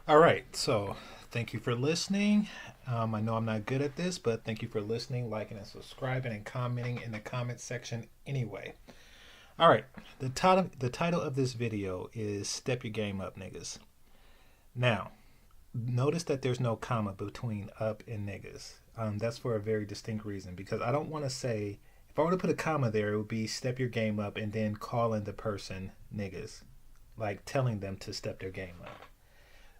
All right, so thank you for listening. I know I'm not good at this, but thank you for listening, liking, and subscribing, and commenting in the comment section anyway. All right, the title of this video is "Step Your Game Up, Niggas." Now, notice that there's no comma between "up" and "niggas." That's for a very distinct reason because I don't want to say if I were to put a comma there, it would be "Step your game up" and then calling the person niggas, like telling them to step their game up.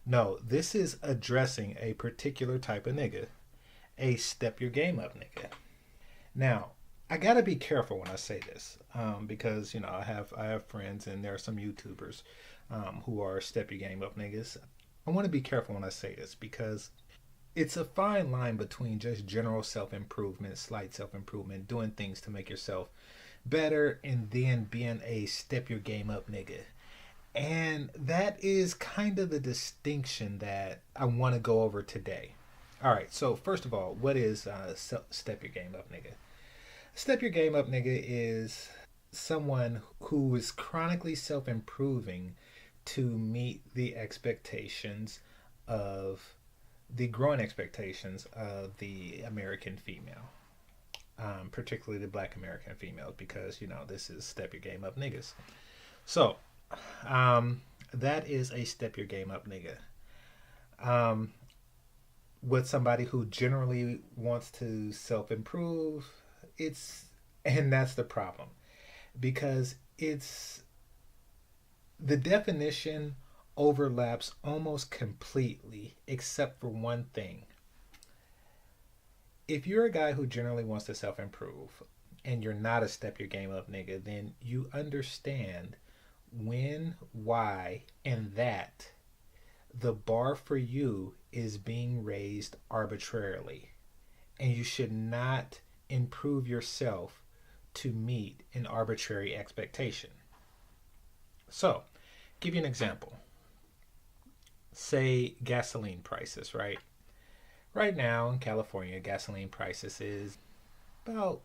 No, this is addressing a particular type of nigga, a step your game up nigga. Now, I gotta be careful when I say this because I have friends and there are some YouTubers who are step your game up niggas. I want to be careful when I say this because it's a fine line between just general self improvement, slight self improvement, doing things to make yourself better, and then being a step your game up nigga. And that is kind of the distinction that I want to go over today. All right, so first of all, what is step your game up, nigga? Step your game up, nigga is someone who is chronically self improving to meet the expectations of the growing expectations of the American female, particularly the black American females, because, this is step your game up, niggas. So, um, that is a step your game up nigga. Um, with somebody who generally wants to self improve, it's and that's the problem because it's the definition overlaps almost completely except for one thing. If you're a guy who generally wants to self improve and you're not a step your game up nigga, then you understand when, why, and that the bar for you is being raised arbitrarily. And you should not improve yourself to meet an arbitrary expectation. So, give you an example. Say gasoline prices, right? Right now in California, gasoline prices is about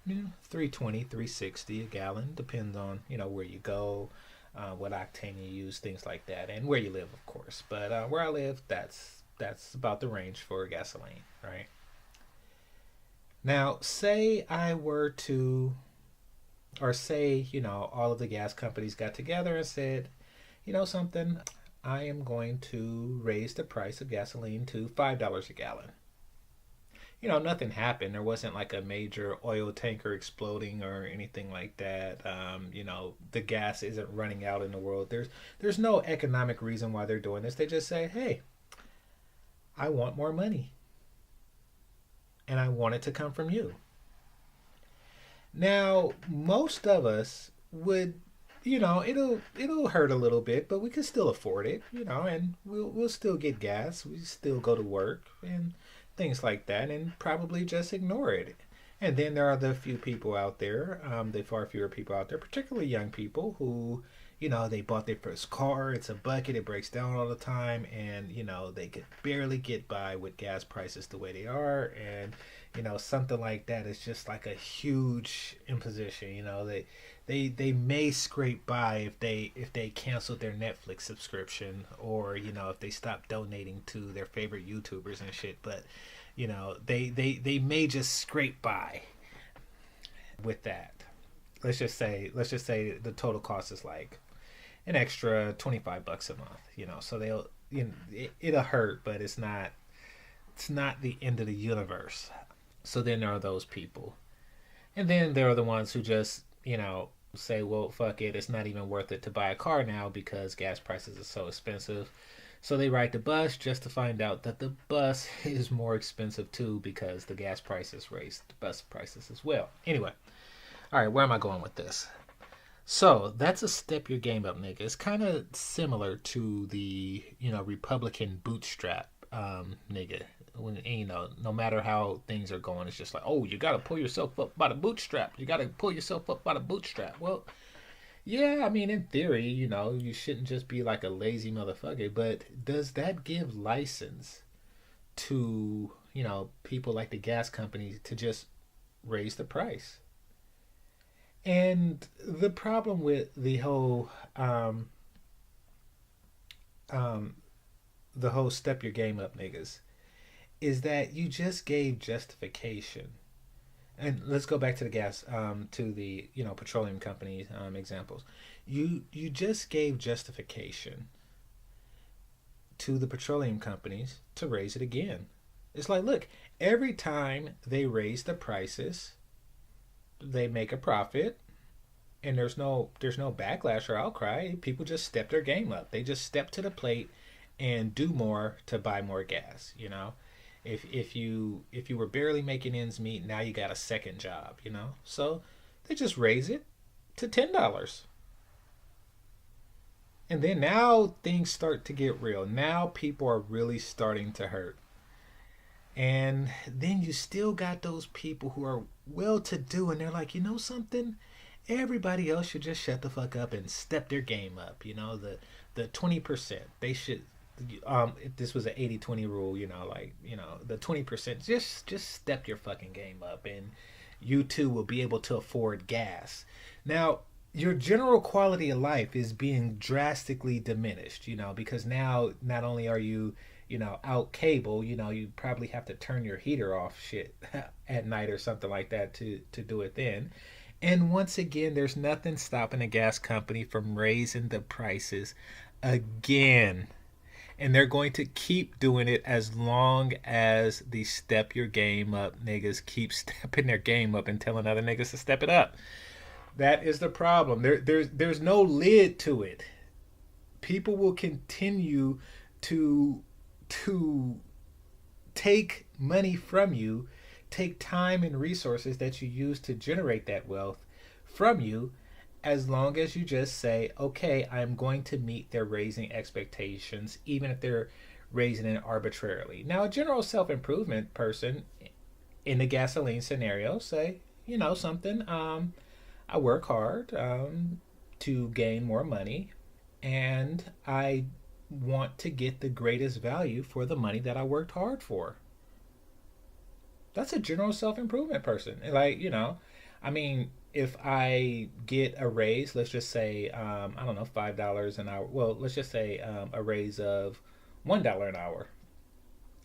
320, 360 a gallon. Depends on where you go, what octane you use, things like that, and where you live, of course. But where I live, that's about the range for gasoline, right? Now, say I were to, or say all of the gas companies got together and said, something, I am going to raise the price of gasoline to $5 a gallon. Nothing happened. There wasn't like a major oil tanker exploding or anything like that. The gas isn't running out in the world. There's no economic reason why they're doing this. They just say, hey, I want more money, and I want it to come from you. Now, most of us would, it'll hurt a little bit, but we can still afford it, and we'll still get gas. We still go to work and things like that, and probably just ignore it. And then there are the few people out there, the far fewer people out there, particularly young people who, they bought their first car. It's a bucket. It breaks down all the time, and they could barely get by with gas prices the way they are, and something like that is just like a huge imposition. They may scrape by if they canceled their Netflix subscription, or if they stop donating to their favorite YouTubers and shit, but they may just scrape by with that. Let's just say the total cost is like an extra $25 a month, so they'll it'll hurt, but it's not the end of the universe. So then there are those people. And then there are the ones who just, say, well, fuck it, it's not even worth it to buy a car now because gas prices are so expensive. So they ride the bus just to find out that the bus is more expensive too because the gas prices raised the bus prices as well. Anyway, all right, where am I going with this? So that's a step your game up, nigga. It's kind of similar to the Republican bootstrap nigga. When no matter how things are going, it's just like, oh, you gotta pull yourself up by the bootstrap. You gotta pull yourself up by the bootstrap. Well, yeah, I mean, in theory, you shouldn't just be like a lazy motherfucker. But does that give license to people like the gas companies to just raise the price? And the problem with the whole um, the whole step your game up niggas is that you just gave justification. And let's go back to the gas, to the petroleum company examples. You just gave justification to the petroleum companies to raise it again. It's like, look, every time they raise the prices, they make a profit, and there's no backlash or outcry. People just step their game up. They just step to the plate and do more to buy more gas. If you were barely making ends meet, now you got a second job. So they just raise it to $10. And then now things start to get real. Now people are really starting to hurt. And then you still got those people who are well to do, and they're like, something? Everybody else should just shut the fuck up and step their game up. The 20%. They should, if this was an 80-20 rule, the 20%, just step your fucking game up, and you too will be able to afford gas. Now, your general quality of life is being drastically diminished, because now not only are you, out cable, you probably have to turn your heater off shit at night or something like that to do it then. And once again, there's nothing stopping a gas company from raising the prices again. And they're going to keep doing it as long as the step your game up niggas keep stepping their game up and telling other niggas to step it up. That is the problem. There's no lid to it. People will continue to take money from you, take time and resources that you use to generate that wealth from you, as long as you just say, okay, I'm going to meet their raising expectations, even if they're raising it arbitrarily. Now, a general self-improvement person in the gasoline scenario say, something, I work hard to gain more money, and I want to get the greatest value for the money that I worked hard for. That's a general self-improvement person. Like, I mean, if I get a raise, let's just say, I don't know, $5 an hour. Well, let's just say a raise of $1 an hour.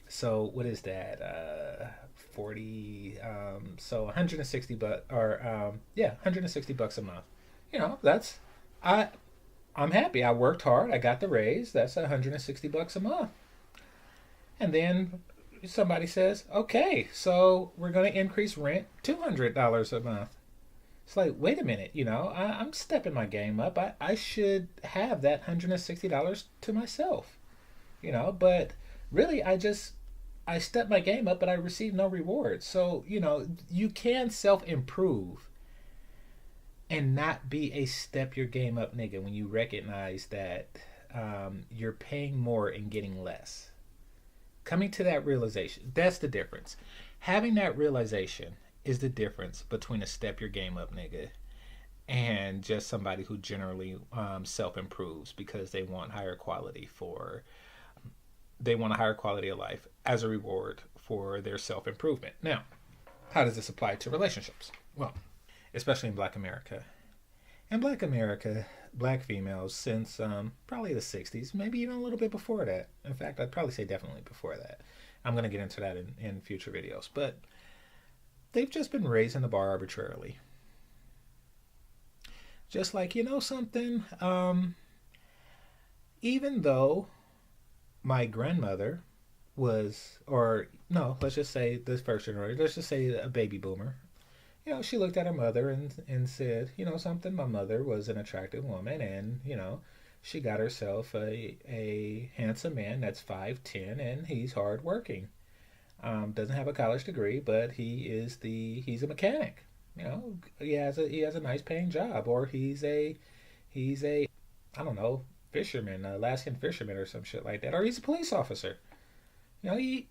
So what is that? 40. So 160 bucks, or yeah, $160 a month. That's I'm happy. I worked hard. I got the raise. That's $160 a month. And then somebody says, okay, so we're going to increase rent $200 a month. It's like, wait a minute, I'm stepping my game up. I should have that $160 to myself, but really I stepped my game up, but I received no reward. So, you can self-improve and not be a step your game up nigga when you recognize that you're paying more and getting less. Coming to that realization, that's the difference. Having that realization is the difference between a step your game up nigga and just somebody who generally self-improves because they want higher quality of life as a reward for their self-improvement. Now, how does this apply to relationships? Well, especially in Black America. In Black America, Black females, since probably the 60s, maybe even a little bit before that. In fact, I'd probably say definitely before that. I'm going to get into that in future videos. But they've just been raising the bar arbitrarily. Just like, something, even though my grandmother was, or no, let's just say this first generation, let's just say a baby boomer. She looked at her mother and said, something, my mother was an attractive woman, and, she got herself a handsome man that's 5'10", and he's hardworking. Doesn't have a college degree, but he's a mechanic. He has a nice paying job, or he's a I don't know, fisherman, Alaskan fisherman or some shit like that, or he's a police officer. He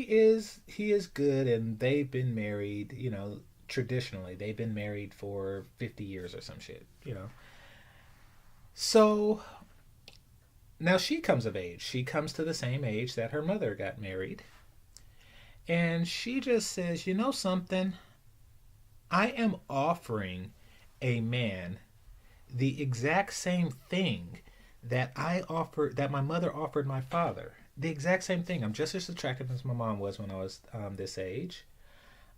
is good, and they've been married, traditionally they've been married for 50 years or some shit. So now she comes of age. She comes to the same age that her mother got married. And she just says, something? I am offering a man the exact same thing that my mother offered my father. The exact same thing. I'm just as attractive as my mom was when I was this age.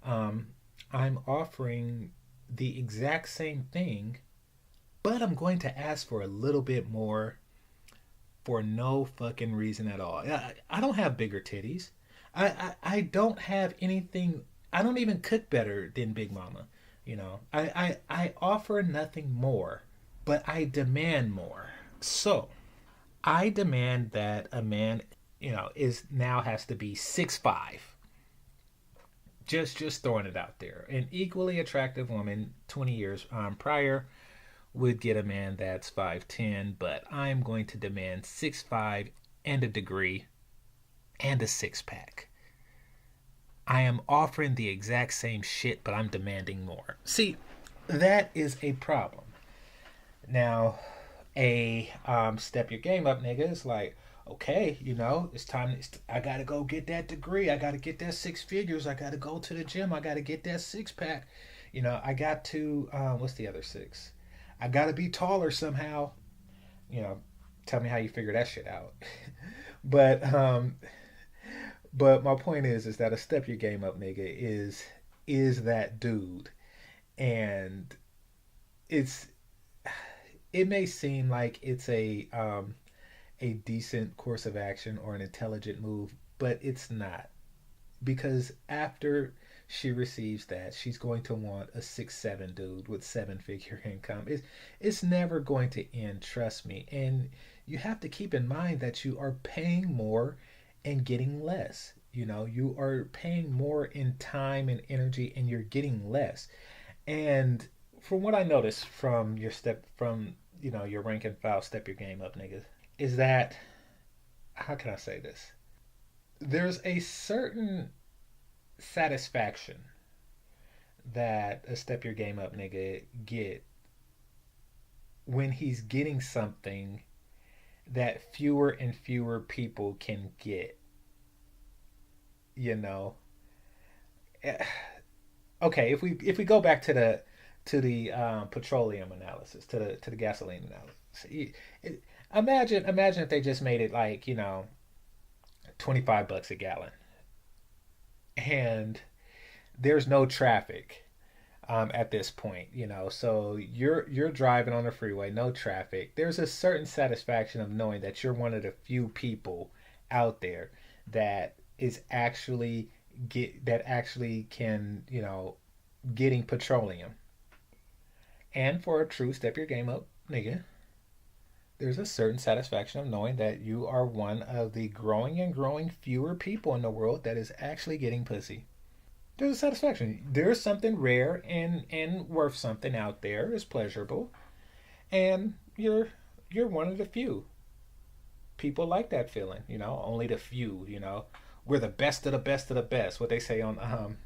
Um, I'm offering the exact same thing, but I'm going to ask for a little bit more for no fucking reason at all. I don't have bigger titties. I don't have anything. I don't even cook better than Big Mama. I offer nothing more, but I demand more. So I demand that a man, is now has to be 6'5". Just throwing it out there. An equally attractive woman 20 years prior would get a man that's 5'10", but I'm going to demand 6'5" and a degree and a six pack. I am offering the exact same shit, but I'm demanding more. See, that is a problem. Now, a step your game up nigga is like, okay, it's time. I gotta go get that degree. I gotta get that six figures. I gotta go to the gym. I gotta get that six pack. I got to what's the other six? I gotta be taller somehow. You know, tell me how you figure that shit out. but but my point is that a step your game up nigga is that dude, and it's it may seem like it's a decent course of action or an intelligent move, but it's not, because after she receives that, she's going to want a 6'7" dude with seven-figure income. It's never going to end, trust me. And you have to keep in mind that you are paying more and getting less. You are paying more in time and energy, and you're getting less. And from what I noticed from your rank and file step your game up niggas, is that, how can I say this? There's a certain satisfaction that a step your game up nigga get when he's getting something that fewer and fewer people can get. You know. Eh, Okay, if we go back to the petroleum analysis, to the gasoline analysis, imagine if they just made it like 25 bucks a gallon, and there's no traffic at this point. So you're driving on the freeway, no traffic. There's a certain satisfaction of knowing that you're one of the few people out there that is actually that actually can getting petroleum. And for a true step your game up nigga, there's a certain satisfaction of knowing that you are one of the growing and growing fewer people in the world that is actually getting pussy. There's a satisfaction. There's something rare and worth something out there. It's pleasurable, and you're one of the few people like that feeling. Only the few. We're the best of the best of the best. What they say on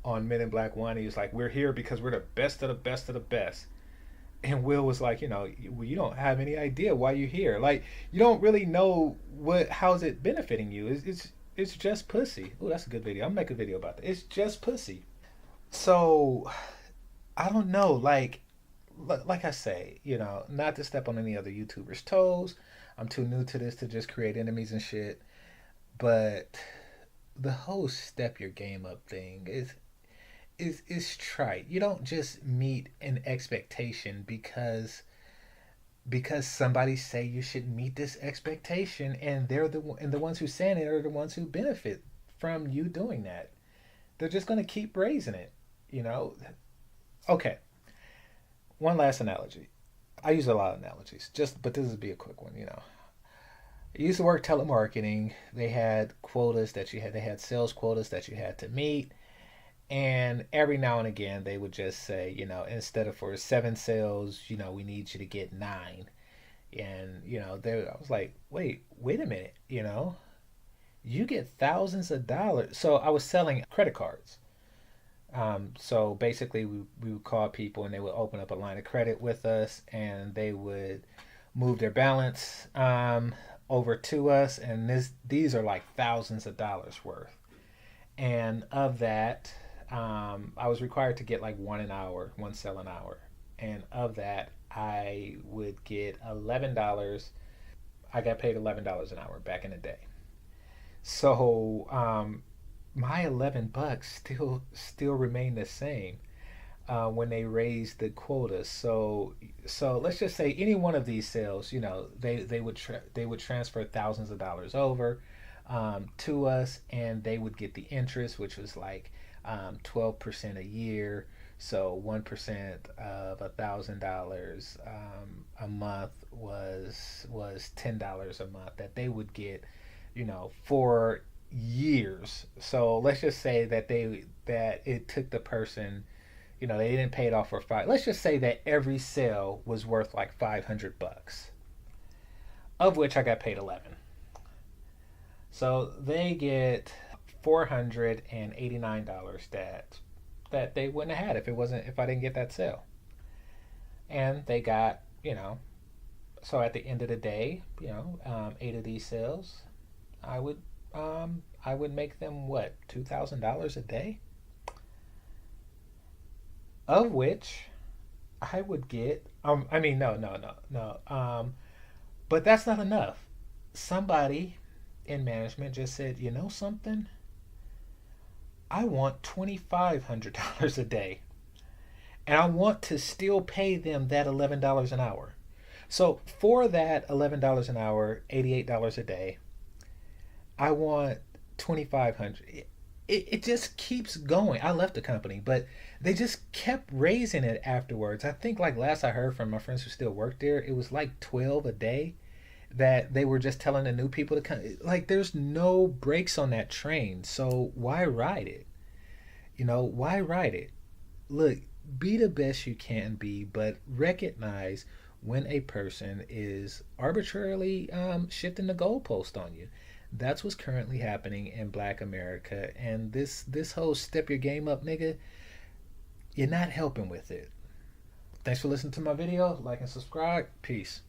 Men in Black One, he was like, "We're here because we're the best of the best of the best." And Will was like, you don't have any idea why you're here. Like, you don't really know how's it benefiting you. It's just pussy. Oh, that's a good video. I'm gonna make a video about that. It's just pussy. So I don't know. Like I say, not to step on any other YouTubers' toes. I'm too new to this to just create enemies and shit. But the whole step your game up thing is trite. You don't just meet an expectation because somebody say you should meet this expectation, and the ones who saying it are the ones who benefit from you doing that. They're just going to keep raising it, you know. Okay, one last analogy. I use a lot of analogies, but this would be a quick one. I used to work telemarketing. They had quotas that you had. They had sales quotas that you had to meet, and every now and again they would just say, instead of for 7 sales, we need you to get 9. And I was like, wait a minute, you get thousands of dollars. So I was selling credit cards. So basically, we would call people and they would open up a line of credit with us, and they would move their balance over to us, and these are like thousands of dollars worth. And of that, I was required to get like one sale an hour, and of that, I would get $11. I got paid $11 an hour back in the day. So my $11 still remain the same when they raised the quotas. So let's just say any one of these sales, they would transfer thousands of dollars over to us, and they would get the interest, which was like 12% a year. So 1% of $1,000 a month was $10 a month that they would get, for years. So let's just say that it took the person, they didn't pay it off for five. Let's just say that every sale was worth like $500, of which I got paid 11. So they get $489 that they wouldn't have had if I didn't get that sale. And they got, so at the end of the day, eight of these sales, I would I would make them what, $2,000 a day, of which I would get. I mean, no. But that's not enough. Somebody in management just said, you know something, I want $2,500 a day, and I want to still pay them that $11 an hour. So for that $11 an hour, $88 a day, I want 2,500. It just keeps going. I left the company, but they just kept raising it afterwards. I think like last I heard from my friends who still work there, it was like 12 a day that they were just telling the new people to come. Like there's no brakes on that train. So why ride it? Why ride it? Look, be the best you can be, but recognize when a person is arbitrarily shifting the goalpost on you. That's what's currently happening in Black America, and this whole step your game up, nigga. You're not helping with it. Thanks for listening to my video. Like and subscribe. Peace.